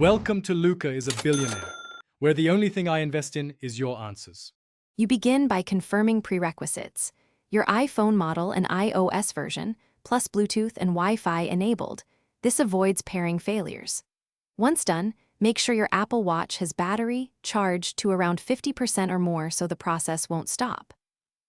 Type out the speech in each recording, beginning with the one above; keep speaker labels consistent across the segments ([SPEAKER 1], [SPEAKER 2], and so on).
[SPEAKER 1] Welcome to Luca is a billionaire, where the only thing I invest in is your answers.
[SPEAKER 2] You begin by confirming prerequisites. Your iPhone model and iOS version, plus Bluetooth and Wi-Fi enabled. This avoids pairing failures. Once done, make sure your Apple Watch has battery charged to around 50% or more so the process won't stop.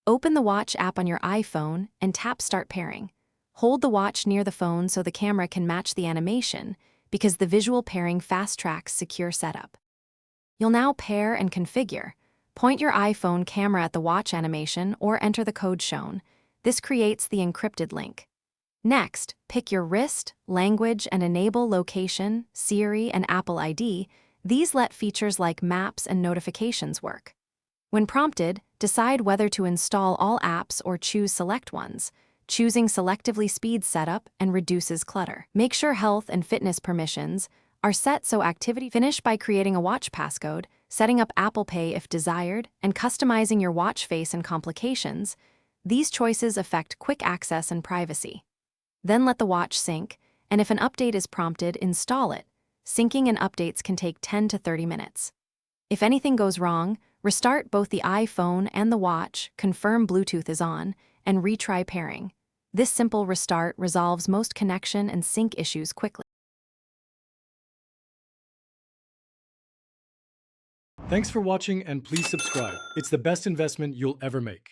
[SPEAKER 2] Open the Watch app on your iPhone and tap Start Pairing. Hold the watch near the phone so the camera can match the animation, because the visual pairing fast-tracks secure setup. You'll now pair and configure. Point your iPhone camera at the watch animation or enter the code shown. This creates the encrypted link. Next, pick your wrist, language, and enable location, Siri, and Apple ID. These let features like maps and notifications work. When prompted, decide whether to install all apps or choose select ones. Choosing selectively speeds setup and reduces clutter. Make sure health and fitness permissions are set so activity. Finish by creating a watch passcode, setting up Apple Pay if desired, and customizing your watch face and complications. These choices affect quick access and privacy. Then let the watch sync, and if an update is prompted, install it. Syncing and updates can take 10 to 30 minutes. If anything goes wrong, restart both the iPhone and the watch, confirm Bluetooth is on, and retry pairing. This simple restart resolves most connection and sync issues quickly.
[SPEAKER 1] Thanks for watching and please subscribe. It's the best investment you'll ever make.